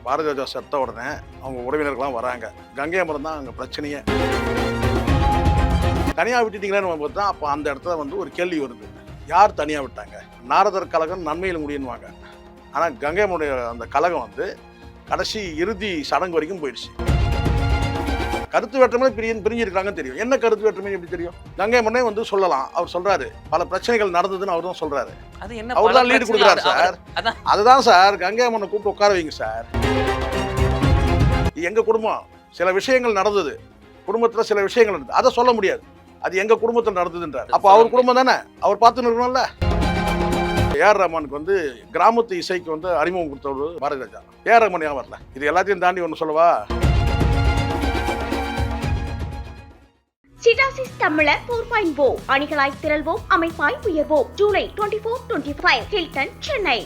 பாரதிய ஜனதா செத்த உடனே அவங்க உறவினர்கள்லாம் வராங்க. கங்கை அமரன் தான் அங்கே பிரச்சனையே. தனியாக விட்டுட்டீங்களேன்னு பார்த்தா அப்போ அந்த இடத்துல வந்து ஒரு கேள்வி வருது. யார் தனியாக விட்டாங்க? நாரதர் கழகம் நன்மையில் முடியுன்னுவாங்க. ஆனால் கங்கை அமரனுடைய அந்த கழகம் வந்து கடைசி இறுதி சடங்கு வரைக்கும் போயிடுச்சு. கருத்து வேற்றுமை பிரிஞ்சிருக்காங்கன்னு தெரியும். என்ன கருத்து வேற்றுமை எப்படி தெரியும்? கங்கை அமரனே வந்து சொல்லலாம். அவர் சொல்றாரு பல பிரச்சனைகள் நடந்ததுன்னு அவர் தான் சொல்றாரு. அவர் தான் லீடு கொடுக்குறாரு சார். அதுதான் சார், கங்கை அமரனை கூப்பிட்டு உட்கார வைங்க சார். எங்க குடும்பம் சில விஷயங்கள் நடந்தது, குடும்பத்துல சில விஷயங்கள் நடந்தது, அதை சொல்ல முடியாது. அது எங்க குடும்பத்தில் நடந்ததுன்றார். அப்ப அவர் குடும்பம் தானே, அவர் பார்த்துன்னு இருக்கணும்ல. ஏஆர் ரஹ்மானுக்கு வந்து கிராமத்து இசைக்கு வந்து அறிமுகம் கொடுத்தவர் பாரதி ராஜா. ஏஆர் ரஹ்மான் ஏன் வரல? இது எல்லாத்தையும் தாண்டி ஒன்று சொல்லவா? சிடாசிஸ் தமிழர் 4.0 அணிகளாய் திரள்வோம், அமைப்பாய் உயர்வோம். ஜூலை 24-25 ஹில்டன், சென்னை.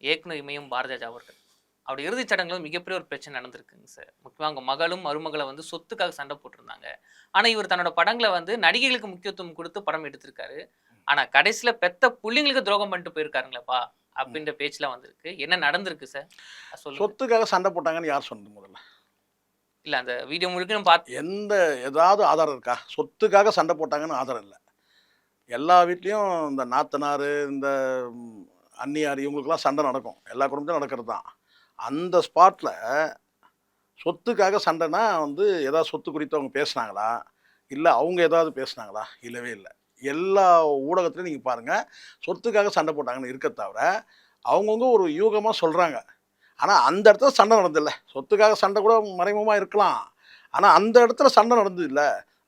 இயக்குனர் இமயம் பாரதிராஜா அவர்கள் அவருடைய இறுதிச் சடங்குல மிகப்பெரிய ஒரு பிரச்சனை நடந்திருக்குங்க சார். முக்கியமாக அவங்க மகளும் மருமகளை வந்து சொத்துக்காக சண்டை போட்டிருந்தாங்க. ஆனால் இவர் தன்னோட படங்களை வந்து நடிகைகளுக்கு முக்கியத்துவம் கொடுத்து படம் எடுத்திருக்காரு. ஆனால் கடைசியில் பெத்த புள்ளிங்களுக்கு துரோகம் பண்ணிட்டு போயிருக்காருங்களேப்பா அப்படின்ற பேச்சுலாம் வந்திருக்கு. என்ன நடந்திருக்கு சார்? சொத்துக்காக சண்டை போட்டாங்கன்னு யார் சொன்னது? முதல்ல இல்லை, அந்த வீடியோ முழுக்க பார்த்து ஏதாவது ஆதாரம் இருக்கா? சொத்துக்காக சண்டை போட்டாங்கன்னு ஆதாரம் இல்லை. எல்லா வீட்லேயும் இந்த நாத்தனார், இந்த அண்ணியார், இவங்களுக்கெல்லாம் சண்டை நடக்கும். எல்லா குடும்பத்திலும் நடக்கிறது தான். அந்த ஸ்பாட்டில் சொத்துக்காக சண்டைனா வந்து ஏதாவது சொத்து குறித்து அவங்க பேசுனாங்களா, இல்லை அவங்க ஏதாவது பேசுனாங்களா? இல்லவே இல்லை. எல்லா ஊடகத்துலையும் நீங்கள் பாருங்கள், சொத்துக்காக சண்டை போட்டாங்கன்னு இருக்க தவிர அவங்கவுங்க ஒரு யூகமாக சொல்கிறாங்க. ஆனால் அந்த இடத்துல சண்டை நடந்தில்ல. சொத்துக்காக சண்டை கூட மறைமுகமாக இருக்கலாம், ஆனால் அந்த இடத்துல சண்டை நடந்தது இல்லை.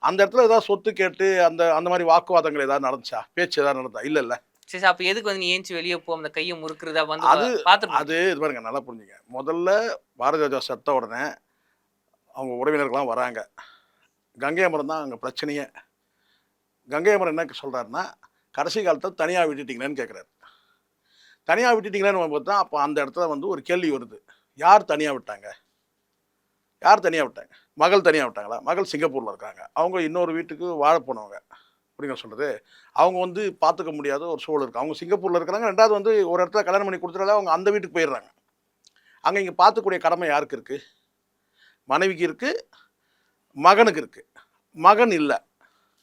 அந்த இடத்துல ஏதாவது சொத்து கேட்டு அந்த அந்த மாதிரி வாக்குவாதங்கள் ஏதாவது நடந்துச்சா? பேச்சு ஏதாவது நடந்தா? இல்லை இல்லை. சரி, அப்போ எதுக்கு வந்து நீ ஏஞ்சி வெளியே போ, அந்த கையை முறுக்குறதா வந்து அது இது பாருங்க, நல்லா புரிஞ்சுங்க. முதல்ல பாரதிய ஜனதா செத்த உடனே அவங்க உறவினர்கள்லாம் வராங்க. கங்கை அமரன் தான் அங்கே பிரச்சனையே. கங்கை அமரன் என்ன சொல்கிறாருன்னா, கடைசி காலத்தில் தனியாக விட்டுட்டீங்களேன்னு கேட்குறாரு. தனியாக விட்டுட்டீங்களேன்னு பார்த்தா அப்போ அந்த இடத்துல வந்து ஒரு கேள்வி வருது. யார் தனியாக விட்டாங்க? யார் தனியாக விட்டாங்க? மகள் தனியாக விட்டாங்களா? மகள் சிங்கப்பூரில் இருக்காங்க. அவங்க இன்னொரு வீட்டுக்கு வாழ போனவங்க. அப்படிங்க சொல்கிறது. அவங்க வந்து பார்த்துக்க முடியாத ஒரு சூழல் இருக்குது. அவங்க சிங்கப்பூரில் இருக்கிறாங்க. ரெண்டாவது வந்து ஒரு இடத்துல கல்யாணம் பண்ணி கொடுத்துட்டாலே அவங்க அந்த வீட்டுக்கு போயிடுறாங்க. அங்கே இங்கே பார்த்துக்கூடிய கடமை யாருக்கு இருக்குது? மனைவிக்கு இருக்குது, மகனுக்கு இருக்குது. மகன் இல்லை.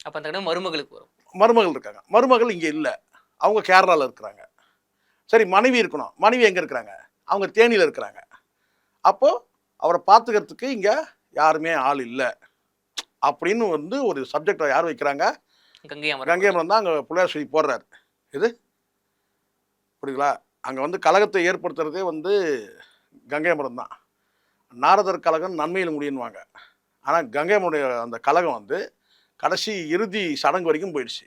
அப்போ அந்த மருமகளுக்கு வரும். மருமகள் இருக்காங்க. மருமகள் இங்கே இல்லை, அவங்க கேரளாவில் இருக்கிறாங்க. சரி, மனைவி இருக்கணும். மனைவி எங்கே இருக்கிறாங்க? அவங்க தேனியில் இருக்கிறாங்க. அப்போது அவரை பார்த்துக்கிறதுக்கு இங்கே யாருமே ஆள் இல்லை அப்படின்னு வந்து ஒரு சப்ஜெக்டை யார் வைக்கிறாங்க? கங்கை அமரன் தான் அங்கே புள்ளையார் சொல்லி போடுறாரு. இது புரியுங்களா? அங்கே வந்து கழகத்தை ஏற்படுத்துறதே வந்து கங்கை அமரன் தான். நாரதர் கழகம் நன்மையில் முடியுன்னுவாங்க. ஆனால் கங்கை அமரனுடைய அந்த கழகம் வந்து கடைசி இறுதி சடங்கு வரைக்கும் போயிடுச்சு.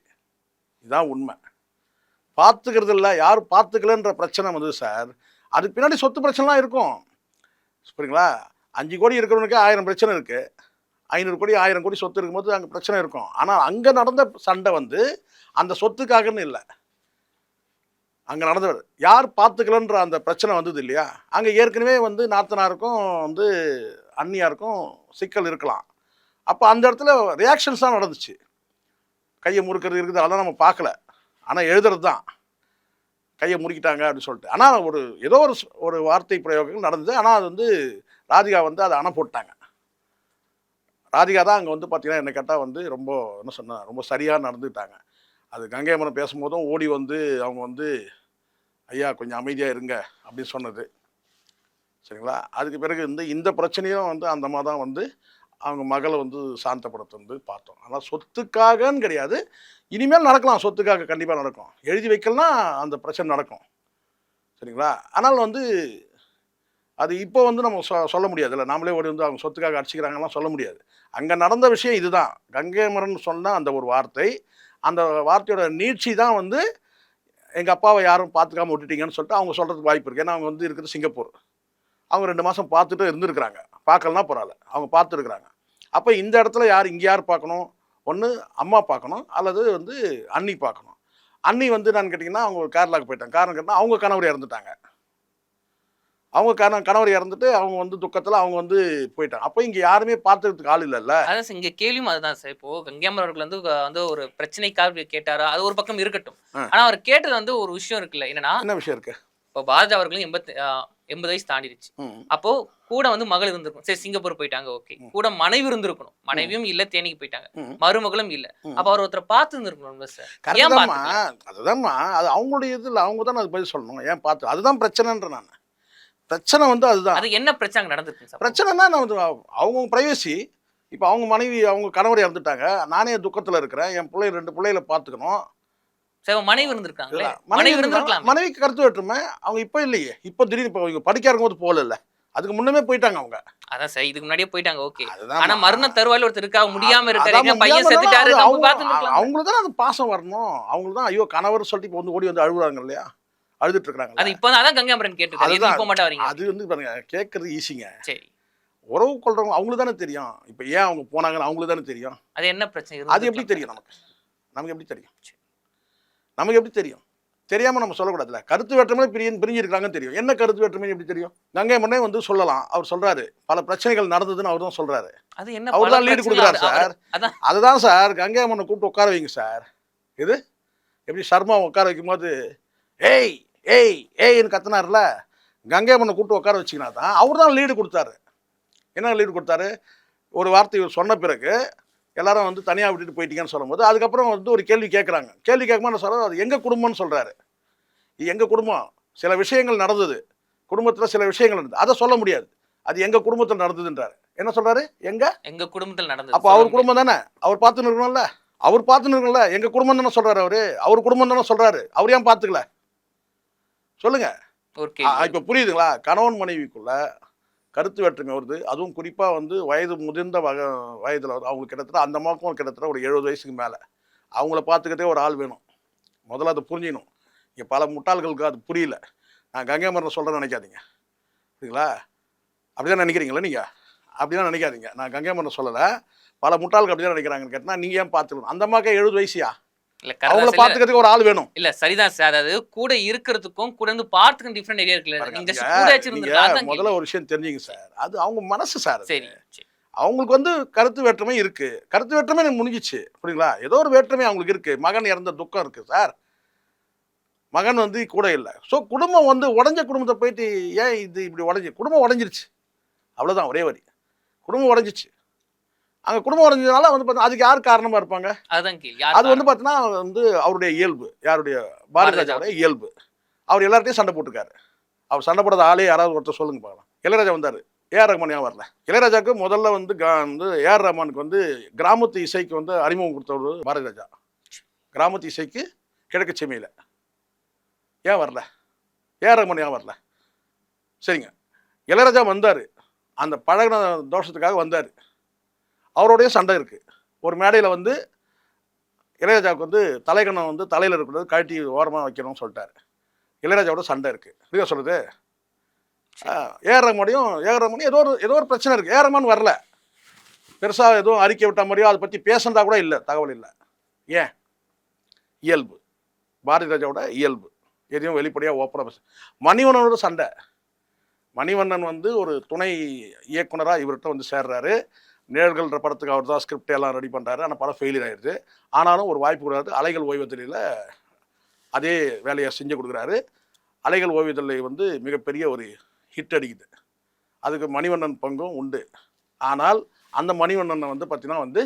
இதுதான் உண்மை. பார்த்துக்கிறது இல்லை, யார் பார்த்துக்கலன்ற பிரச்சனை வந்து சார், அதுக்கு பின்னாடி சொத்து பிரச்சனைலாம் இருக்கும். புரியுங்களா? 5 கோடி இருக்கிறவனுக்கு 1000 பிரச்சனை இருக்குது. 500 கோடி 1000 கோடி சொத்து இருக்கும்போது அங்கே பிரச்சனை இருக்கும். ஆனால் அங்கே நடந்த சண்டை வந்து அந்த சொத்துக்காகன்னு இல்லை. அங்கே நடந்தவர் யார் பார்த்துக்கலன்ற அந்த பிரச்சனை வந்தது இல்லையா? அங்கே ஏற்கனவே வந்து நாத்தனாருக்கும் வந்து அண்ணியாருக்கும் சிக்கல் இருக்கலாம். அப்போ அந்த இடத்துல ரியாக்ஷன்ஸ் தான் நடந்துச்சு. கையை முறுக்கிறது இருக்குது, அதெல்லாம் நம்ம பார்க்கல. ஆனால் எழுதுறது தான் கையை முறுக்கிட்டாங்க அப்படின்னு சொல்லிட்டு. ஆனால் ஏதோ ஒரு வார்த்தை பிரயோகங்கள் நடந்தது. ஆனால் அது வந்து ராதிகா வந்து அதை அணை போட்டாங்க. ராதிகா தான் அங்கே வந்து பார்த்தீங்கன்னா என்ன கேட்டால் வந்து ரொம்ப என்ன சொன்னால் ரொம்ப சரியாக நடந்துக்கிட்டாங்க. அது கங்கை அமரன் பேசும்போதும் ஓடி வந்து அவங்க வந்து ஐயா கொஞ்சம் அமைதியாக இருங்க அப்படின்னு சொன்னது. சரிங்களா? அதுக்கு பிறகு இந்த பிரச்சனையும் வந்து அந்த மாதிரி தான் வந்து அவங்க மகளை வந்து சாந்தப்படுத்த வந்து பார்த்தோம். ஆனால் சொத்துக்காகன்னு கிடையாது, இனிமேல் நடக்கலாம். சொத்துக்காக கண்டிப்பாக நடக்கும். எழுதி வைக்கலனா அந்த பிரச்சனை நடக்கும். சரிங்களா? ஆனால் வந்து அது இப்போ வந்து நம்ம சொல்ல முடியாது இல்லை. நாமளே ஓடி வந்து அவங்க சொத்துக்காக அடிச்சுக்கிறாங்கலாம் சொல்ல முடியாது. அங்கே நடந்த விஷயம் இதுதான். கங்கை அமரன் சொன்ன அந்த ஒரு வார்த்தை, அந்த வார்த்தையோட நீட்சி தான் வந்து எங்கள் அப்பாவை யாரும் பார்த்துக்காம விட்டுட்டீங்கன்னு சொல்லிட்டு அவங்க சொல்கிறதுக்கு வாய்ப்பு இருக்குது. ஏன்னா அவங்க வந்து இருக்கிறது சிங்கப்பூர். அவங்க 2 மாதம் பார்த்துட்டு இருந்துருக்குறாங்க. பார்க்கலனா பரவாயில்ல, அவங்க பார்த்துருக்குறாங்க. அப்போ இந்த இடத்துல இங்கே யார் பார்க்கணும்? ஒன்று அம்மா பார்க்கணும், அல்லது வந்து அண்ணி பார்க்கணும். அண்ணி வந்து நான் கேட்டிங்கன்னா அவங்க கேரளாவுக்கு போயிட்டாங்க. காரணம் கேட்டால் அவங்க கணவர் இறந்துட்டாங்க. அவங்க கணவர் இறந்துட்டு அவங்க வந்து துக்கத்தில் அவங்க வந்து போயிட்டாங்க. அப்போ இங்கே யாருமே பார்த்துக்கிறதுக்கு ஆள் இல்லைல்ல. அதான் இங்கே கேள்வியும் அதுதான் சார். இப்போ கங்கை அமரன் அவர்கள் வந்து ஒரு பிரச்சனைக்காக கேட்டாரா, அது ஒரு பக்கம் இருக்கட்டும். ஆனால் அவர் கேட்டது வந்து ஒரு விஷயம் இருக்குல்ல. என்ன விஷயம் இருக்கு? இப்போ பாரதி அவர்களும் 80 வயசு தாண்டிடுச்சு. அப்போ கூட வந்து மகள் இருந்திருக்கும். சரி சிங்கப்பூர் போயிட்டாங்க, ஓகே. கூட மனைவி இருந்திருக்கணும். மனைவியும் இல்ல, தேனிக்கு போயிட்டாங்க. மருமகளும் இல்ல. அப்ப அவர் ஒருத்தரை பார்த்து இருந்திருக்கணும்ல சார். ஏன் பார்த்துக்கல? அதுதான்மா, அது அவங்களுடைய இதுல அவங்க தான் அது பதில் சொல்லணும். ஏன் பார்த்து, அதுதான் பிரச்சனைன்ற நான். பிரச்சனை வந்து அதுதான். அது என்ன பிரச்சனை அங்க நடந்திருக்கு சார்? பிரச்சனைனா நான் வந்து அவங்க பிரைவசி. இப்போ அவங்க மனைவி, அவங்க கணவர் இறந்துட்டாங்க. நானே துக்கத்தில் இருக்கிறேன். என் பிள்ளை 2 பிள்ளைகளை பார்த்துக்கணும். சரி, மனைவி இருந்திருக்காங்களே. மனைவி இருந்திருக்கலாம். மனைவிக்கு கருத்து வேற்றுமை. அவங்க இப்போ இல்லையே. இப்போ திடீர்னு இப்போ இவங்க படிக்க இருக்கும்போது போகல. அதுக்கு முன்னமே போயிட்டாங்க அவங்க. அதான் சார், இதுக்கு முன்னாடியே போயிட்டாங்க, ஓகே. அதுதான். ஆனா மரண தருவாயில ஒருத்தர் இருக்கா, முடியாம இருக்காரு, பையன் செத்துட்டாரு, நம்ம பார்த்துக்கலாம். அவங்களுக்கு தான் அது பாசம் வரணும். அவங்களுக்கு தான் ஐயோ கணவர் சொல்லிட்டு இப்போ வந்து ஓடி வந்து அழுகுறாங்க இல்லையா, அழுதுட்டு இருக்காங்க. அது இப்போ தான் கங்காமரன் கேட்டுருக்காரு. இது இப்போ மட்டும் வரீங்க. அது வந்து பாருங்க, கேட்கறது ஈஸிங்க. சரி, உறவு கொள்றவங்க அவங்களுக்கு தானே தெரியும். இப்போ ஏன் அவங்க போனாங்கன்னு அவங்களுக்கு தானே தெரியும். அது என்ன பிரச்சனை? அது எப்படி தெரியும் நமக்கு? நமக்கு எப்படி தெரியும்? நமக்கு எப்படி தெரியும்? தெரியாம நம்ம சொல்லக்கூடாதுல. கருத்து வேற்றுமை பிரிஞ்சிருக்காங்கன்னு தெரியும். என்ன கருத்து வேற்றுமை எப்படி தெரியும்? கங்கை மன்னே வந்து சொல்லலாம். அவர் சொல்றாரு பல பிரச்சனைகள் நடந்ததுன்னு அவர் தான் சொல்றாரு. அது என்ன, அவர் தான் லீடு கொடுக்குறாரு சார். அதுதான் சார், கங்கை மன்னனை கூப்பிட்டு உட்கார வைங்க சார். இது எப்படி சர்மா உட்கார வைக்கும் போது ஏய் ஏய் ஏய்ன்னு கத்துனார்ல, கங்கை மன்னனை கூப்பிட்டு உட்கார வச்சிங்கன்னா தான் அவர் தான் லீடு கொடுத்தாரு. என்ன லீடு கொடுத்தாரு? ஒரு வார்த்தை சொன்ன பிறகு எல்லாரும் வந்து தனியாக விட்டுட்டு போயிட்டீங்கன்னு சொல்லும்போது அதுக்கப்புறம் வந்து ஒரு கேள்வி கேட்குறாங்க. கேள்வி கேட்கும்போது சொல்கிறார் அது எங்கள் குடும்பம்னு சொல்கிறாரு. இது எங்கள் குடும்பம். சில விஷயங்கள் நடந்தது, குடும்பத்தில் சில விஷயங்கள் நடந்தது, அதை சொல்ல முடியாது. அது எங்கள் குடும்பத்தில் நடந்ததுன்றாரு. என்ன சொல்கிறாரு? எங்கள் குடும்பத்தில் நடந்தது. அப்போ அவர் குடும்பம் தானே, அவர் பார்த்துன்னு இருக்கணும்ல. அவர் பார்த்துன்னு இருக்கணும்ல. எங்கள் குடும்பம் தானே சொல்கிறாரு. அவர் குடும்பம் தானே சொல்கிறாரு. அவர் ஏன் பார்த்துக்கல சொல்லுங்க. இப்போ புரியுதுங்களா? கணவன் மனைவிக்குள்ள கருத்து வேற்றுமை வருது. அதுவும் குறிப்பாக வந்து வயது முதிர்ந்த வயதில் வந்து அவங்களுக்கு கிட்டத்தட்ட அந்த அம்மாவுக்கும் கிட்டத்தட்ட ஒரு 70 வயசுக்கு மேலே அவங்கள பார்த்துக்கிட்டே ஒரு ஆள் வேணும். முதல்ல அதை புரிஞ்சிக்கணும். இங்கே பல முட்டாள்களுக்கு அது புரியல. நான் கங்கை மரனை சொல்கிறேன்னு நினைக்காதீங்க, சரிங்களா? அப்படி தான் நினைக்கிறீங்களா நீங்கள்? அப்படி தான் நினைக்காதீங்க. நான் கங்கை மரனை சொல்லலை. பல முட்டாள்கள் அப்படி தான் நினைக்கிறாங்கன்னு கேட்டால் நீங்கள் ஏன் பார்த்துக்கணும்? அந்த அம்மாக்கே 70 வயசியா? அவங்கள பார்த்துக்கிறதுக்கு ஒரு ஆள் வேணும். இல்ல சரிதான் சார். அதாவது கூட இருக்கிறதுக்கும் கூட இருந்து பார்த்துக்கும் டிஃபரெண்ட் ஏரியா இருக்குல்ல. நீங்க கூட வச்சிருந்தீங்க. முதல்ல ஒரு விஷயம் தெரிஞ்சுங்க சார், அது அவங்க மனசு சார். சரி, அவங்களுக்கு வந்து கருத்து வேற்றுமை இருக்கு. கருத்து வேற்றுமை எனக்கு முடிஞ்சிச்சு, புரியுங்களா? ஏதோ ஒரு வேற்றுமை அவங்களுக்கு இருக்கு. மகன் இறந்த துக்கம் இருக்கு சார். மகன் வந்து கூட இல்லை. ஸோ குடும்பம் வந்து உடஞ்ச குடும்பத்தை போயிட்டு ஏன் இது இப்படி உடஞ்சி, குடும்பம் உடஞ்சிருச்சு, அவ்வளோதான், ஒரே வரி. குடும்பம் உடஞ்சிச்சு. அங்கே குடும்பம் உடஞ்சதுனால வந்து பார்த்தா அதுக்கு யார் காரணமாக இருப்பாங்க? அது வந்து பார்த்தீங்கன்னா வந்து அவருடைய இயல்பு. யாருடைய? பாரதி ராஜாவுடைய இயல்பு. அவர் எல்லார்ட்டையும் சண்டை போட்டுருக்காரு. அவர் சண்டை போடாத ஆளே யாராவது ஒருத்தர் சொல்லுங்க பார்க்கலாம். இளையராஜா வந்தார், ஏஆர் ரஹ்மான் ஏன் வரல? இளையராஜாவுக்கு முதல்ல வந்து ஏஆர் ரஹ்மானுக்கு வந்து கிராமத்து இசைக்கு வந்து அறிமுகம் கொடுத்தவர் பாரதி ராஜா. கிராமத்து இசைக்கு கிழக்கு செம்மையில் ஏன் வரல? ஏஆர் ரஹ்மான் ஏன் வரல? சரிங்க, இளையராஜா வந்தார், அந்த பழகின தோஷத்துக்காக வந்தார். அவருடைய சண்டை இருக்குது. ஒரு மேடையில் வந்து இளையராஜாவுக்கு வந்து தலைக்கணம் வந்து தலையில் இருக்கிறது கழட்டி ஓரமாக வைக்கணும்னு சொல்லிட்டாரு. இளையராஜாவோட சண்டை இருக்குது. இதுக்காக சொல்லுது. ஏஆர் ரஹ்மான் ஏதோ ஒரு பிரச்சனை இருக்குது. ஏஆர் ரஹ்மான் வரல. பெருசாக எதுவும் அறிக்கை விட்ட மாதிரியோ அதை பற்றி பேசுனதா கூட இல்லை, தகவல் இல்லை. ஏன்? இயல்பு. பாரதி ராஜாவோட இயல்பு. எதையும் வெளிப்படையாக ஓப்பனாக மணிவண்ணனோட சண்டை. மணிவண்ணன் வந்து ஒரு துணை இயக்குனராக இவர்கிட்ட வந்து சேர்றாரு. நிழல்கள்ன்ற படத்துக்கு அவர் தான் ஸ்கிரிப்ட் எல்லாம் ரெடி பண்ணுறாரு. ஆனால் படம் ஃபெயிலியர் ஆயிடுது. ஆனாலும் ஒரு வாய்ப்பு கொடுக்குறாரு. அலைகள் ஓய்வதில் அதே வேலையை செஞ்சு கொடுக்குறாரு. அலைகள் ஓய்வதில் வந்து மிகப்பெரிய ஒரு ஹிட் அடிக்குது. அதுக்கு மணிவண்ணன் பங்கும் உண்டு. ஆனால் அந்த மணிவண்ணனை வந்து பார்த்தீங்கன்னா வந்து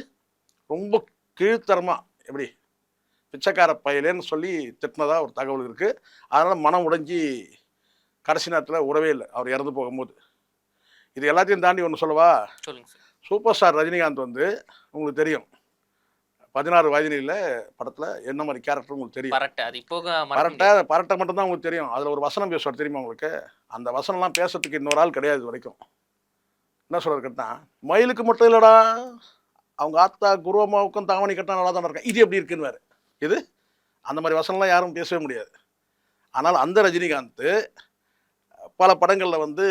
ரொம்ப கீழ்த்தரமாக எப்படி பிச்சைக்கார பயலேன்னு சொல்லி திட்டினதாக ஒரு தகவல் இருக்குது. அதனால் மனம் உடைஞ்சி கடைசி நேரத்தில் உறவே இல்லை அவர் இறந்து போகும்போது. இது எல்லாத்தையும் தாண்டி ஒன்று சொல்லவா? சொல்லுங்க சார். சூப்பர் ஸ்டார் ரஜினிகாந்த் வந்து உங்களுக்கு தெரியும் 16 வயதினில் படத்தில் என்ன மாதிரி கேரக்டர் உங்களுக்கு தெரியும். பரட்டை மட்டும்தான் உங்களுக்கு தெரியும். அதில் ஒரு வசனம் பேசுவார் தெரியுமா உங்களுக்கு? அந்த வசனம்லாம் பேசுறதுக்கு இன்னொரு ஆள் கிடையாது இது வரைக்கும். என்ன சொல்கிறார் கேட்டால், மயிலுக்கு மட்டும் இல்லைடா, அவங்க ஆத்தா குருவம்மாவுக்கும் தாவணி கட்டினா நல்லா தானே இருக்கேன், இது எப்படி இருக்குன்னு வேறு. இது அந்த மாதிரி வசனம்லாம் யாரும் பேசவே முடியாது. ஆனால் அந்த ரஜினிகாந்த் பல படங்களில் வந்து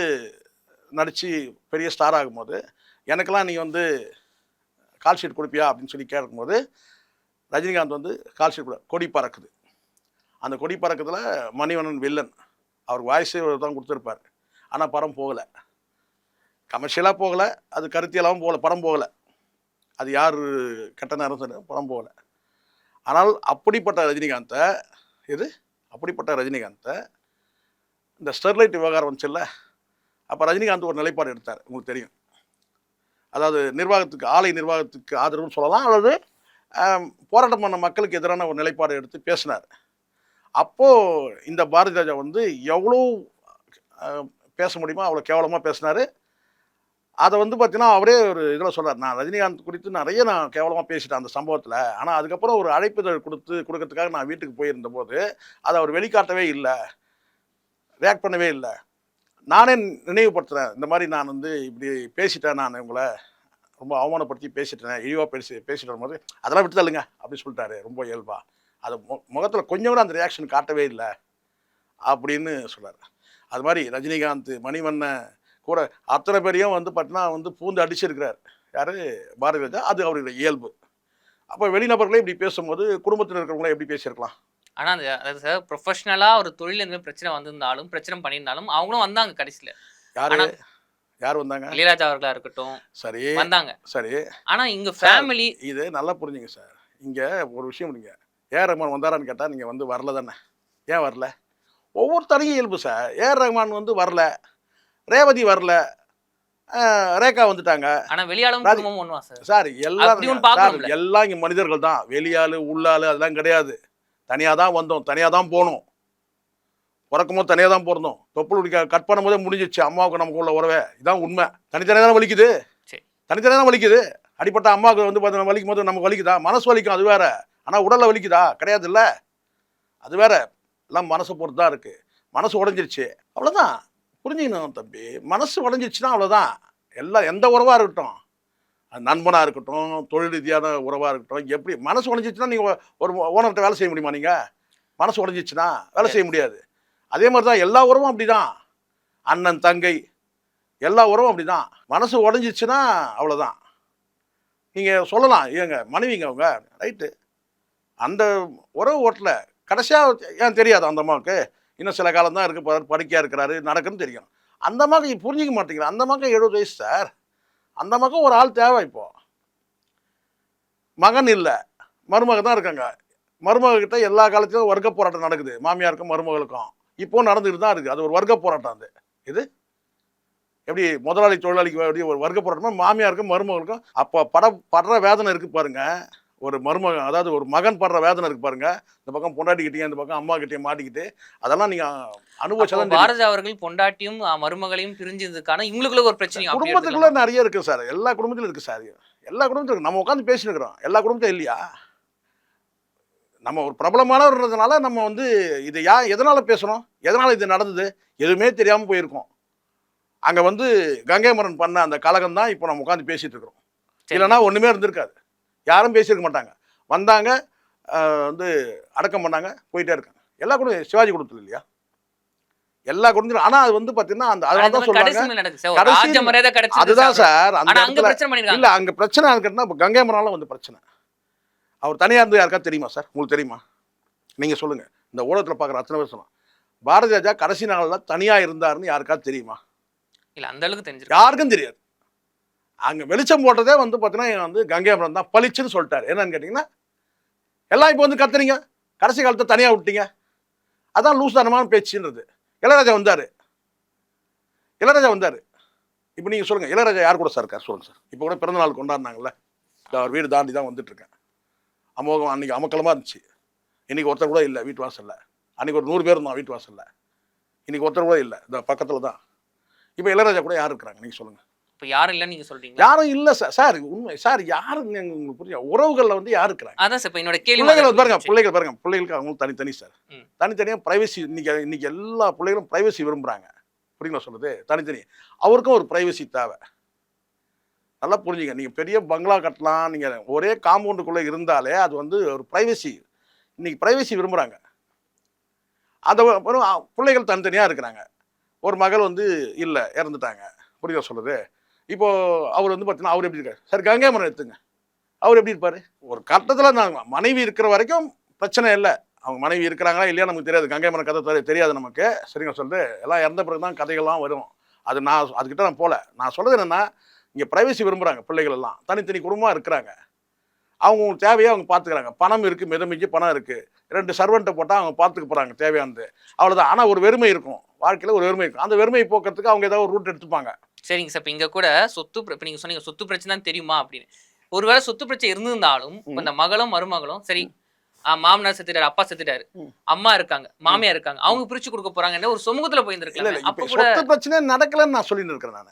நடித்து பெரிய ஸ்டார் ஆகும்போது எனக்கெல்லாம் நீ வந்து கால் ஷீட் கொடுப்பியா அப்படின்னு சொல்லி கேட்கும்போது ரஜினிகாந்த் வந்து கால் ஷீட் கொடி பறக்குது. அந்த கொடி பறக்குதுல மணிவண்ணன் வில்லன், அவர் வாய்ஸே தான் கொடுத்துருப்பார். ஆனால் படம் போகலை, கமர்ஷியலாக போகலை, அது கருத்தியலாகவும் போகலை, படம் போகலை. அது யார் கெட்ட நேரம் சொன்ன படம் போகலை. ஆனால் அப்படிப்பட்ட ரஜினிகாந்தை இந்த ஸ்டெர்லைட் விவகாரம் வந்துச்சுல்ல, அப்போ ரஜினிகாந்த் ஒரு நிலைப்பாடு எடுத்தார், உங்களுக்கு தெரியும். அதாவது நிர்வாகத்துக்கு, ஆலை நிர்வாகத்துக்கு ஆதரவுன்னு சொல்லலாம், அல்லது போராட்டம் பண்ண மக்களுக்கு எதிரான ஒரு நிலைப்பாடு எடுத்து பேசினார். அப்போது இந்த பாரதி ராஜா வந்து எவ்வளோ பேச முடியுமோ அவ்வளோ கேவலமாக பேசினார். அதை வந்து பார்த்தீங்கன்னா அவரே ஒரு இதில் சொல்கிறார், நான் ரஜினிகாந்த் குறித்து நிறைய நான் கேவலமாக பேசிட்டேன் அந்த சம்பவத்தில். ஆனால் அதுக்கப்புறம் ஒரு அழைப்புதழ் கொடுக்கறதுக்காக நான் வீட்டுக்கு போயிருந்த போது அதை அவர் வெளிக்காட்டவே இல்லை, ரியாக்ட் பண்ணவே இல்லை. நானே நினைவுபடுத்துகிறேன், இந்த மாதிரி நான் வந்து இப்படி பேசிட்டேன், நான் உங்களை ரொம்ப அவமானப்படுத்தி பேசிட்டேன், இழிவாக பேசிட்டு போது அதெல்லாம் விட்டு தள்ளுங்க அப்படின்னு சொல்லிட்டாரு ரொம்ப இயல்பா. அது முகத்தில் கொஞ்சம் கூட அந்த ரியாக்ஷன் காட்டவே இல்லை அப்படின்னு சொல்கிறார். அது மாதிரி ரஜினிகாந்த், மணிவண்ணன் கூட அத்தனை பேரையும் வந்து பார்த்தீங்கன்னா வந்து பூந்து அடிச்சிருக்கிறார் யார், பாரதி ராஜா. அது அவருடைய இயல்பு. அப்போ வெளிநபர்களே இப்படி பேசும்போது குடும்பத்தில் இருக்கிறவங்களே எப்படி பேசியிருக்கலாம்? ஆனால் அந்த அதாவது சார் ப்ரொஃபஷனலாக ஒரு தொழில் இந்த பிரச்சனை வந்திருந்தாலும் பிரச்சனை பண்ணியிருந்தாலும் அவங்களும் வந்தாங்க கடைசியில். யார் வந்தாங்க? இளையராஜா அவர்களா இருக்கட்டும், சரி வந்தாங்க. சரி, ஆனால் இங்கே ஃபேமிலி இது நல்லா புரிஞ்சுங்க சார். இங்கே ஒரு விஷயம், நீங்கள் ஏஆர் ரஹ்மான் வந்தாரான்னு கேட்டால் நீங்கள் வந்து வரல தானே. ஏன் வரல? ஒவ்வொருத்தரையும் இயல்பு சார். ஏஆர் ரஹ்மான் வந்து வரல, ரேவதி வரல, ரேகா வந்துட்டாங்க. ஆனால் வெளியாளும் குடும்பமும் ஒன்றுவா சார்? சார் அப்படி ஒண்ணு பார்க்கணும்ல. எல்லாம் இங்கே மனிதர்கள் தான், வெளியாளு உள்ளாளு அதெல்லாம் கிடையாது. தனியாக தான் வந்தோம், தனியாக தான் போகணும், பிறக்கும்போது தனியாக தான் பிறந்தோம், தொப்புள் கட் பண்ணும்போதே முடிஞ்சிச்சு அம்மாவுக்கு நமக்கு உள்ள உறவே. இதான் உண்மை. தனித்தனியாக தானே வலிக்குது, தனித்தனியாக தான் வலிக்குது. அடிப்பட்ட அம்மாவுக்கு வந்து பார்த்தீங்கன்னா வலிக்கும் போது நமக்கு வலிக்குதா? மனசு வலிக்கும், அது வேற. ஆனால் உடலில் வலிக்குதா? கிடையாது இல்லை, அது வேற. எல்லாம் மனசை பொறுத்து தான் இருக்குது. மனசு உடஞ்சிருச்சு அவ்வளோதான், புரிஞ்சுக்கணும் தம்பி. மனசு உடஞ்சிருச்சுன்னா அவ்வளோதான். எல்லாம் எந்த உறவாக இருக்கட்டும், நண்பனாக இருக்கட்டும், தொழில் ரீதியான உறவாக இருக்கட்டும், எப்படி மனசு உடஞ்சிச்சுன்னா நீங்கள் ஒரு ஓனர்கிட்ட வேலை செய்ய முடியுமா? நீங்கள் மனசு உடஞ்சிச்சுன்னா வேலை செய்ய முடியாது. அதே மாதிரி தான் எல்லா உறவும் அப்படி தான். அண்ணன் தங்கை எல்லா உறவும் அப்படி தான். மனசு உடஞ்சிச்சுன்னா அவ்வளோதான். நீங்கள் சொல்லலாம், ஏங்க மனைவிங்க அவங்க ரைட்டு, அந்த உறவு ஓட்டல கடைசியாக ஏன் தெரியாது அந்த அம்மாவுக்கு? இன்னும் சில காலம் தான் இருக்குது, படிக்கையாக இருக்கிறாரு, நடக்குன்னு தெரியும். அந்த அம்மாவுக்கு புரிஞ்சிக்க மாட்டேங்கிறேன். அந்த அம்மாவுக்கு 70 வயசு சார். அந்த அம்மாவுக்கும் ஒரு ஆள் தேவை. இப்போ மகன் இல்லை, மருமக தான் இருக்காங்க. மருமகிட்ட எல்லா காலத்திலும் வர்க்க போராட்டம் நடக்குது, மாமியாருக்கும் மருமகளுக்கும். இப்போ நடந்துக்கிட்டு தான் இருக்குது. அது ஒரு வர்க்க போராட்டம். அது இது எப்படி முதலாளி தொழிலாளிக்கு எப்படி ஒரு வர்க்க போராட்டமா மாமியாருக்கும் மருமகளுக்கும்? அப்போ படுற வேதனை இருக்குது பாருங்க. ஒரு மருமகன், அதாவது ஒரு மகன் படுற வேதனை இருக்குது பாருங்க. இந்த பக்கம் பொண்டாட்டிக்கிட்டே, இந்த பக்கம் அம்மா கிட்டே மாட்டிக்கிட்டு, அதெல்லாம் நீங்கள் அனுபவிச்சாதான். பாரதி அவர்கள் பொண்டாட்டியும் மருமகளையும் பிரிஞ்சதுக்கான இவங்களுக்குள்ள ஒரு பிரச்சனை குடும்பத்துக்குள்ள நிறைய இருக்குது சார். எல்லா குடும்பத்திலும் இருக்குது சார். எல்லா குடும்பத்திலும் நம்ம உட்காந்து பேசினுக்கிறோம், எல்லா குடும்பத்திலும் இல்லையா? நம்ம ஒரு பிரபலமானவர்ன்றதுனால நம்ம வந்து இதை எதனால் பேசுகிறோம், எதனால் இது நடந்தது எதுவுமே தெரியாமல் போயிருக்கோம். அங்கே வந்து கங்கைமரன் பண்ண அந்த கலகம் தான் இப்போ நம்ம உட்காந்து பேசிகிட்டு இருக்கிறோம். இல்லைன்னா ஒன்றுமே இருந்திருக்காது, யாரும் பேசியிருக்க மாட்டாங்க. வந்தாங்க, வந்து அடக்கம் பண்ணாங்க, போயிட்டே இருக்காங்க. எல்லா குடும்பம் சிவாஜி குடும்பத்தில் இல்லையா? எல்லா குடும்பத்திலும். ஆனால் அது வந்து பார்த்தீங்கன்னா அந்த அதனால தான் சொல்லுவாங்க, அதுதான் சார் அந்த இல்லை. அங்கே பிரச்சனை இருக்குன்னா இப்போ கங்கைமரனால வந்து பிரச்சனை. அவர் தனியாக இருந்து யாருக்கா தெரியுமா சார்? உங்களுக்கு தெரியுமா? நீங்கள் சொல்லுங்கள். இந்த ஊடகத்தில் பார்க்குற அத்தனை பேர் சொன்னோம், பாரதி ராஜா கடைசி நாளில் தனியாக இருந்தாருன்னு யாருக்காவது தெரியுமா? இல்லை, அந்த அளவுக்கு தெரிஞ்சு யாருக்கும் தெரியாது. அங்கே வெளிச்சம் போட்டதே வந்து பார்த்தீங்கன்னா வந்து கங்கைமரன் தான் பளிச்சுன்னு சொல்லிட்டாரு. என்னன்னு கேட்டிங்கன்னா, எல்லாம் இப்போ வந்து கத்துறீங்க, கடைசி காலத்தை தனியாக விட்டீங்க, அதான் லூஸ்தானமான பேச்சுன்றது. இளையராஜா வந்தார், இப்போ நீங்கள் சொல்லுங்கள், இளையராஜா யார் கூட சார் இருக்கார் சொல்லுங்கள் சார்? இப்போ கூட பிறந்தநாள் கொண்டாடினாங்கல்ல, அவர் வீடு தாண்டி தான் வந்துட்டுருக்கேன். அமோகம் அன்றைக்கி அமக்கலமாக இருந்துச்சு. இன்றைக்கி ஒருத்தர் கூட இல்லை வீட்டு வாசலில். அன்றைக்கி ஒரு 100 பேர் இருந்தான் வீட்டு வாசலில், இன்றைக்கி ஒருத்தர் கூட இல்லை, இந்த பக்கத்தில் தான். இப்போ இளையராஜா கூட யார் இருக்கிறாங்க நீங்கள் சொல்லுங்கள்? இப்போ யாரும் இல்லைன்னு நீங்கள் சொல்கிறீங்க? யாரும் இல்லை சார். சார் உண்மை சார், யாருன்னு உங்களுக்கு புரியும்? உறவுகளில் வந்து யார் இருக்கிறாங்க? அதான் சார் இப்போ என்னோட கேள்வி. பிள்ளைகள் பாருங்க, பிள்ளைகளுக்கு அவங்களும் தனித்தனி சார். தனித்தனியாக ப்ரைவசி. இன்னைக்கு எல்லா பிள்ளைகளும் ப்ரைவசி விரும்புகிறாங்க. புரியுங்களா சொல்லுது? தனித்தனி. அவருக்கும் ஒரு ப்ரைவசி தேவை. நல்லா புரிஞ்சுங்க. நீங்கள் பெரிய பங்களா கட்டலாம், நீங்கள் ஒரே காம்பவுண்டுக்குள்ளே இருந்தாலே அது வந்து ஒரு ப்ரைவசி. இன்னைக்கு ப்ரைவசி விரும்புகிறாங்க. அந்த பிள்ளைகள் தனித்தனியாக இருக்கிறாங்க. ஒரு மகள் வந்து இல்லை, இறந்துட்டாங்க. புரியுதா சொல்லுது? இப்போது அவர் வந்து பார்த்தீங்கன்னா அவர் எப்படி இருக்கார்? சார் கங்கைமரன் எடுத்துங்க, அவர் எப்படி இருப்பார்? ஒரு கட்டத்தில் நான் மனைவி இருக்கிற வரைக்கும் பிரச்சனை இல்லை. அவங்க மனைவி இருக்கிறாங்களா இல்லையா நமக்கு தெரியாது. கங்கைமரன் கதை தெரியாது நமக்கு. சரிங்க சொல்லுது? எல்லாம் இறந்த பிறகு தான் கதைகள்லாம் வரும். அது நான் அதுக்கிட்ட நான் போகல. நான் சொல்கிறது என்னென்னா, இங்கே ப்ரைவசி விரும்புகிறாங்க பிள்ளைகள் எல்லாம். தனித்தனி குடும்பமாக இருக்கிறாங்க. அவங்க தேவையை அவங்க பார்த்துக்கிறாங்க. பணம் இருக்குது, மிதமிஞ்சி பணம் இருக்குது, 2 சர்வெண்ட்டை போட்டால் அவங்க பார்த்துக்க போகிறாங்க தேவையானது, அவ்வளோதான். ஆனால் ஒரு வெறுமை இருக்கும். வாழ்க்கையில் ஒரு வெறுமை இருக்கும். அந்த வெறுமையை போக்குறதுக்கு அவங்க ஏதாவது ஒரு ரூட் எடுத்துப்பாங்க. சரிங்க சார். இப்ப இங்க கூட இப்ப நீங்க சொன்னீங்க சொத்து பிரச்சனை தான் தெரியுமா அப்படின்னு. ஒருவேளை சொத்து பிரச்சனை இருந்திருந்தாலும் இப்ப இந்த மகளும் மருமகளும் சரி மாமனார் செத்துட்டாரு, அப்பா செத்துட்டாரு, அம்மா இருக்காங்க, மாமியார் இருக்காங்க, அவங்க பிரிச்சு கொடுக்க போறாங்கன்னு ஒரு சமூகத்துல இல்ல போயிருந்திருக்காங்க. அப்ப இப்ப கூட சொத்து பிரச்சனை நடக்கலன்னு நான் சொல்லிட்டு இருக்கிறேன் நானு.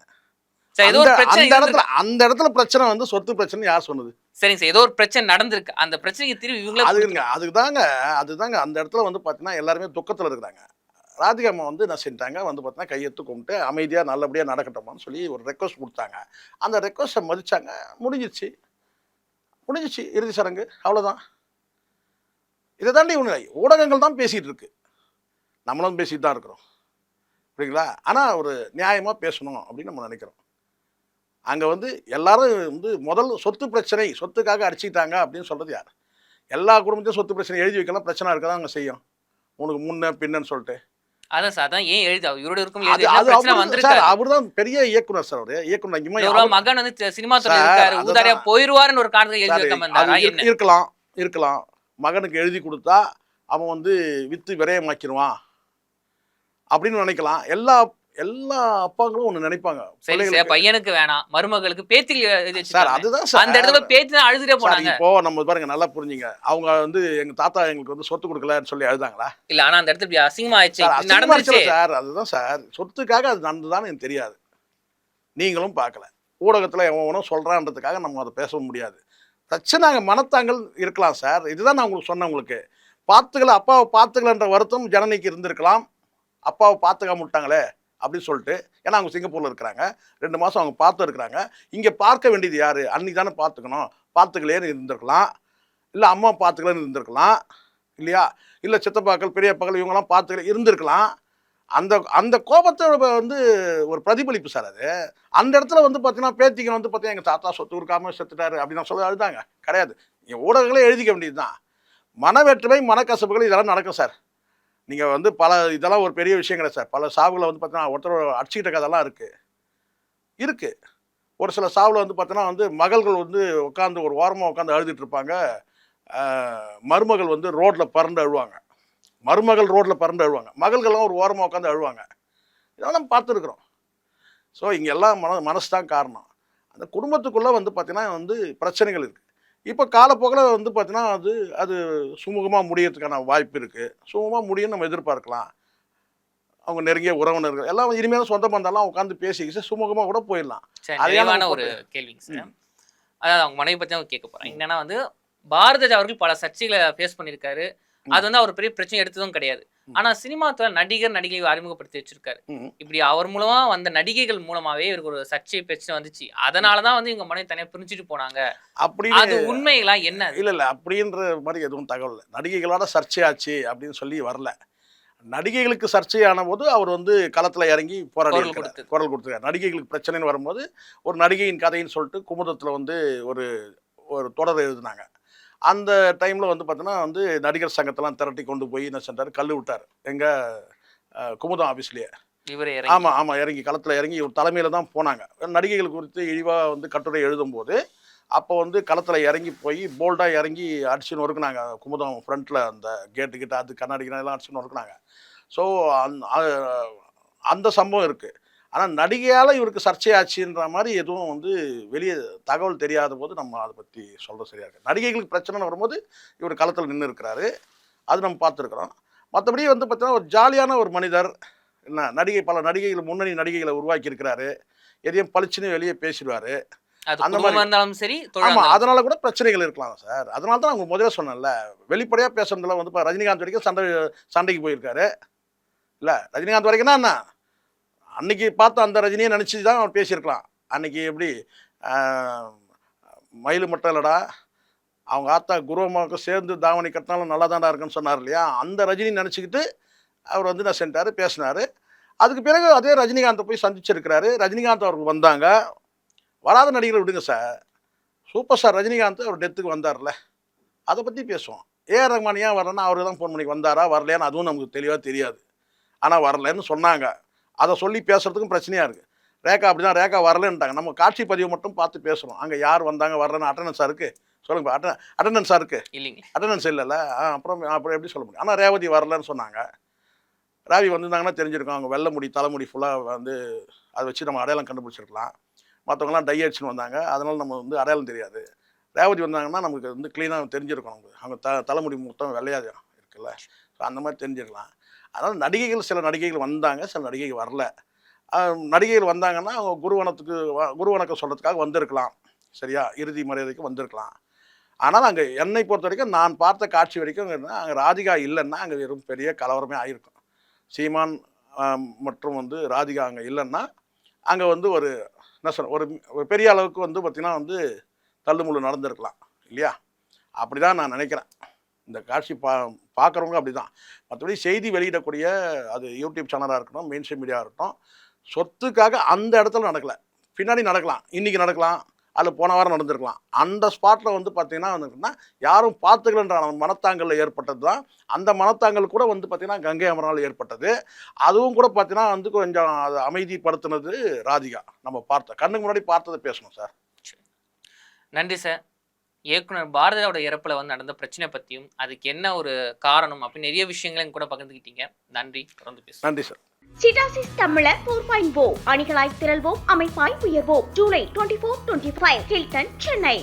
சார் ஏதோ ஒரு பிரச்சனை அந்த இடத்துல பிரச்சனை வந்து சொத்து பிரச்சனை யார் சொன்னது? சரிங்க சார். ஏதோ ஒரு பிரச்சனை நடந்திருக்கு. அந்த பிரச்சனைக்கு திரும்பி இவங்களே அதுதாங்க அந்த இடத்துல வந்து பார்த்தீங்கன்னா எல்லாருமே துக்கத்துல இருக்கிறாங்க. ராதிகா அம்மா வந்து என்ன செஞ்சிட்டாங்க வந்து பார்த்தீங்கன்னா கையெழுத்து கும்பிட்டு அமைதியாக நல்லபடியாக நடக்கட்டுமான்னு சொல்லி ஒரு ரெக்வஸ்ட் கொடுத்தாங்க. அந்த ரெக்வஸ்ட்டை மதிச்சாங்க. முடிஞ்சிச்சு இறுதி சடங்கு, அவ்வளோதான். இதை தாண்டி ஒன்று ஊடகங்கள் தான் பேசிகிட்டு இருக்கு, நம்மளும் பேசிட்டு தான் இருக்கிறோம், புரியுங்களா? ஆனால் ஒரு நியாயமாக பேசணும் அப்படின்னு நம்ம நினைக்கிறோம். அங்கே வந்து எல்லாரும் வந்து முதல் சொத்துக்காக அடிச்சுக்கிட்டாங்க அப்படின்னு சொல்கிறது யார்? எல்லா குடும்பத்தையும் சொத்து பிரச்சனை எழுதி வைக்கலாம், பிரச்சனை இருக்க தான் அங்கே செய்யும், உனக்கு முன்ன பின்னன்னு சொல்லிட்டு. அதான் சார், அதான் ஏன் எழுதி இவரோட இருக்கும் அவர் தான் பெரிய இயக்குனர் சார். அவரு இயக்குனர் மகன் வந்து சினிமா துறை இருக்காரு, ஊதாரியா போயிருவாருன்னு ஒரு காரணத்தை எழுதி வைக்காம இருக்கலாம். மகனுக்கு எழுதி கொடுத்தா அவன் வந்து வித்து விரயமாக்கிடுவான் அப்படின்னு நினைக்கலாம். எல்லா அப்பாங்களும் ஒண்ணு நினைப்பாங்க, பையனுக்கு வேணாம் மருமகளுக்கு பேத்தி அதுதான் அந்த இடத்துல பேத்தி தான் அழுதுட்டே போனாங்க. இப்போ நம்ம பாருங்க, நல்லா புரிஞ்சுங்க, அவங்க வந்து எங்க தாத்தா எங்களுக்கு வந்து சொத்து கொடுக்கலன்னு சொல்லி அழுதாங்களா? இல்ல, ஆனா அந்த இடத்துல அசிங்கமா ஆயிடுச்சு நடந்துச்சு சார். அதுதான் சார், சொத்துக்காக அது நடந்துதான் எனக்கு தெரியாது, நீங்களும் பார்க்கல, ஊடகத்துல எவனும் சொல்றான்றதுக்காக நம்ம அதை பேச முடியாது. பிரச்சனை மனத்தாங்கள் இருக்கலாம் சார். இதுதான் நான் உங்களுக்கு சொன்னேன். உங்களுக்கு அப்பாவை பார்த்துக்கலன்ற வருத்தம் ஜனனிக்கு இருந்திருக்கலாம். அப்பாவை பார்த்துக்காம விட்டாங்களே அப்படின்னு சொல்லிட்டு, ஏன்னா அவங்க சிங்கப்பூரில் இருக்கிறாங்க, 2 மாதம் அவங்க பார்த்து இருக்கிறாங்க. இங்கே பார்க்க வேண்டியது யார்? அன்னைக்கு தானே பார்த்துக்கணும், பார்த்துக்கலேன்னு இருந்திருக்கலாம். இல்லை அம்மா பார்த்துக்கலன்னு இருந்திருக்கலாம் இல்லையா? இல்லை சித்தப்பாக்கள் பெரியப்பாக்கள் இவங்கெல்லாம் பார்த்துக்கல இருந்திருக்கலாம். அந்த கோபத்தை வந்து ஒரு பிரதிபலிப்பு சார் அது. அந்த இடத்துல வந்து பார்த்தீங்கன்னா பேத்திக்கு வந்து பார்த்தீங்கன்னா எங்கள் தாத்தா சொத்து கொடுக்காம செத்துட்டாரு அப்படின்னு சொல்ல அழுதாங்க கிடையாது. நீங்கள் ஊடகங்களே எழுதிக்க வேண்டியது தான். மனவேற்றுமை மனக்கசப்புகள் இதெல்லாம் நடக்கும் சார். நீங்கள் வந்து இதெல்லாம் ஒரு பெரிய விஷயம் கிடையாது சார். பல சாவுகளை வந்து பார்த்தீங்கன்னா ஒருத்தர் அடிச்சுக்கிட்ட கதெல்லாம் இருக்குது. ஒரு சில சாவில் வந்து பார்த்தீங்கன்னா வந்து மகள்கள் வந்து உட்காந்து ஒரு ஓரமாக உட்காந்து அழுதுட்டு இருப்பாங்க, மருமகள் வந்து ரோட்டில் பறந்து அழுவாங்க, மகள்கள்லாம் ஒரு ஓரமாக உட்காந்து அழுவாங்க. இதெல்லாம் நம்ம பார்த்துருக்குறோம். ஸோ இங்கே எல்லாம் மனசு தான் காரணம். அந்த குடும்பத்துக்குள்ளே வந்து பார்த்தீங்கன்னா வந்து பிரச்சனைகள் இருக்குது. இப்போ காலப்போக்கில் வந்து பார்த்தீங்கன்னா அது சுமூகமாக முடியறதுக்கான வாய்ப்பு இருக்குது. சுமூகமாக முடியும்னு நம்ம எதிர்பார்க்கலாம். அவங்க நெருங்கிய உறவினர்கள் எல்லாம் இனிமேலும் சொந்த பந்தெல்லாம் உட்காந்து பேசிக்கிச்சு சுமூகமாக கூட போயிடலாம். அதேமான ஒரு கேள்விங்க சார், அதாவது அவங்க மனைவி பற்றி தான் கேட்க போகிறேன். என்னன்னா வந்து பாரதிராஜா அவர்கள் பல சர்ச்சைகளை ஃபேஸ் பண்ணியிருக்காரு. அது வந்து அவர் பெரிய பிரச்சனை எடுத்ததும் கிடையாது. ஆனா சினிமா துறை நடிகை அறிமுகப்படுத்தி வச்சிருக்காரு. இப்படி அவர் மூலமா வந்த நடிகைகள் மூலமாவே இவருக்கு ஒரு சர்ச்சை பிரச்சனை வந்துச்சு. அதனாலதான் வந்து இவங்க மனைவி தனியா பிரிஞ்சுட்டு போனாங்க. அப்படி அது உண்மைகளா என்ன? இல்ல அப்படின்ற மாதிரி எதுவும் தகவல் இல்லை. நடிகைகளோட சர்ச்சையாச்சு அப்படின்னு சொல்லி வரல. நடிகைகளுக்கு சர்ச்சையான போது அவர் வந்து களத்துல இறங்கி குரல் கொடுத்துருக்காரு. நடிகைகளுக்கு பிரச்சனைன்னு வரும்போது ஒரு நடிகையின் கதைன்னு சொல்லிட்டு குமுதத்துல வந்து ஒரு தொடர் எழுதினாங்க. அந்த டைமில் வந்து பார்த்தீங்கன்னா வந்து நடிகர் சங்கத்தெல்லாம் திரட்டி கொண்டு போய் என்ன செஞ்சார், கல் விட்டார் எங்கள் குமுதம் ஆஃபீஸ்லேயே. ஆமாம் இறங்கி களத்தில் இறங்கி ஒரு தலைமையில் தான் போனாங்க. நடிகைகள் குறித்து இழிவாக வந்து கட்டுரை எழுதும்போது அப்போ வந்து களத்தில் இறங்கி போய் போல்டாக இறங்கி அடிச்சுன்னு ஒருக்குனாங்க. குமுதம் ஃப்ரண்ட்டில் அந்த கேட்டுக்கிட்ட அது கண்ணாடிக்கிட்ட அடிச்சுன்னு ஒருக்குனாங்க. ஸோ அந்த சம்பவம் இருக்குது. ஆனால் நடிகையால் இவருக்கு சர்ச்சையாச்சுன்ற மாதிரி எதுவும் வந்து வெளியே தகவல் தெரியாத போது நம்ம அதை பற்றி சொல்ல சரியாக இருக்குது. நடிகைகளுக்கு பிரச்சனை வரும்போது இவர் களத்தில் நின்று இருக்கிறாரு, அது நம்ம பார்த்துருக்குறோம். மற்றபடி வந்து பார்த்தீங்கன்னா ஒரு ஜாலியான ஒரு மனிதர், என்ன பல நடிகைகள் முன்னணி நடிகைகளை உருவாக்கி இருக்கிறாரு, எதையும் பளிச்சுன்னு வெளியே பேசிடுவார். அந்த மாதிரி இருந்தாலும் சரி. ஆமாம், அதனால கூட பிரச்சனைகள் இருக்கலாம் சார். அதனால தான் அவங்க முதல்ல சொன்னேன்ல, வெளிப்படையாக பேசுறதுல வந்து இப்போ ரஜினிகாந்த் வரைக்கும் சண்டைக்கு போயிருக்காரு. இல்லை ரஜினிகாந்த் வரைக்கும்னா என்ன, அன்னைக்கு பார்த்து அந்த ரஜினியை நினச்சி தான் அவர் பேசியிருக்கலாம். அன்னைக்கு எப்படி மயில் மட்டும் இல்லைடா, அவங்க ஆத்தா குருவமாவுக்கு சேர்ந்து தாவணி கட்டினாலும் நல்லா தான்டா இருக்குன்னு சொன்னார் இல்லையா, அந்த ரஜினி நினச்சிக்கிட்டு அவர் வந்து என்ன செஞ்சார், பேசினார். அதுக்கு பிறகு அதே ரஜினிகாந்தை போய் சந்திச்சிருக்கிறாரு. ரஜினிகாந்த் அவருக்கு வந்தாங்க. வராத நடிகரை விடுங்க சார், சூப்பர் ஸ்டார் ரஜினிகாந்த் அவர் டெத்துக்கு வந்தார்ல, அதை பற்றி பேசுவோம். ஏஆர் ரஹ்மான் ஏன் வரலன்னா அவருக்கு தான் ஃபோன் பண்ணி வந்தாரா வரலையான்னு அதுவும் நமக்கு தெளிவாக தெரியாது. ஆனால் வரலன்னு சொன்னாங்க. அதை சொல்லி பேசுறதுக்கும் பிரச்சனையாக இருக்குது. ரேகா அப்படி தான், ரேகா வரலன்ட்டாங்க. நம்ம காட்சி பதிவு மட்டும் பார்த்து பேசுகிறோம். அங்கே யார் வந்தாங்க வரலன்னு அட்டண்டன்ஸாக இருக்குது சொல்லுங்க. அட்டண்டன்ஸாக இருக்குது இல்லைங்க, அட்டண்டன்ஸ் இல்லைல்ல. அப்புறம் எப்படி சொல்ல முடியும்? ஆனால் ரேவதி வரலன்னு சொன்னாங்க. ராவி வந்திருந்தாங்கன்னா தெரிஞ்சிருக்கும். அவங்க வெள்ளை முடி, தலைமுடி ஃபுல்லாக வந்து அதை வச்சு நம்ம அடையாளம் கண்டுபிடிச்சிருக்கலாம். மற்றவங்களாம் டை அடிச்சுன்னு வந்தாங்க, அதனால நம்ம வந்து அடையாளம் தெரியாது. ரேவதி வந்தாங்கன்னா நமக்கு வந்து க்ளீனாக தெரிஞ்சிருக்கும். அவங்க தலைமுடி மொத்தம் வெள்ளையாக இருக்குல்ல, ஸோ அந்த மாதிரி தெரிஞ்சிருக்கலாம். அதனால் நடிகைகள், சில நடிகைகள் வந்தாங்க, சில நடிகைகள் வரல. நடிகைகள் வந்தாங்கன்னா அவங்க குரு வணக்கம் சொல்கிறதுக்காக வந்திருக்கலாம், சரியா, இறுதி மரியாதைக்கு வந்திருக்கலாம். ஆனால் அங்கே என்னை பொறுத்த வரைக்கும், நான் பார்த்த காட்சி வரைக்கும் அங்கே ராதிகா இல்லைன்னா அங்கே வெறும் பெரிய கலவரமே ஆகிருக்கும். சீமான் மற்றும் வந்து ராதிகா அங்கே இல்லைன்னா அங்கே வந்து ஒரு என்ன சொல்ற ஒரு பெரிய அளவுக்கு வந்து பார்த்திங்கன்னா வந்து தள்ளுமுள்ளு நடந்திருக்கலாம் இல்லையா? அப்படி தான் நான் நினைக்கிறேன். இந்த காட்சி பார்க்குறவங்க அப்படி தான். மற்றபடி செய்தி வெளியிடக்கூடிய அது யூடியூப் சேனலாக இருக்கட்டும், மெயின் ஸ்ட்ரீம் மீடியாவாக இருக்கட்டும், சொத்துக்காக அந்த இடத்துல நடக்கலை, பின்னாடி நடக்கலாம், இன்றைக்கி நடக்கலாம், அதில் போன வாரம் நடந்திருக்கலாம். அந்த ஸ்பாட்டில் வந்து பார்த்திங்கன்னா வந்துன்னா யாரும் பார்த்துக்கலன்ற மனத்தாங்கலில் ஏற்பட்டது தான். அந்த மனத்தாங்கல் கூட வந்து பார்த்திங்கன்னா கங்கை அமரனால் ஏற்பட்டது. அதுவும் கூட பார்த்திங்கன்னா வந்து கொஞ்சம் அதை அமைதிப்படுத்தினது ராதிகா. நம்ம கண்ணுக்கு முன்னாடி பார்த்ததை பேசணும் சார். நன்றி சார். இயக்குனர் பாரதியோட இறப்பில் வந்து நடந்த பிரச்சனை பற்றியும் அதுக்கு என்ன ஒரு காரணம் அப்படின்னு நிறைய விஷயங்களையும் கூட பகிர்ந்துக்கிட்டீங்க. நன்றி. தொடர்ந்து பேசுவோம். நன்றி சார். சிட்டாசிஸ் தமிழர் 4.0 அணிகளாய் திரள்வோம், அமைப்பாய் உயர்வோம். ஜூலை 24-25 ஹில்டன், சென்னை.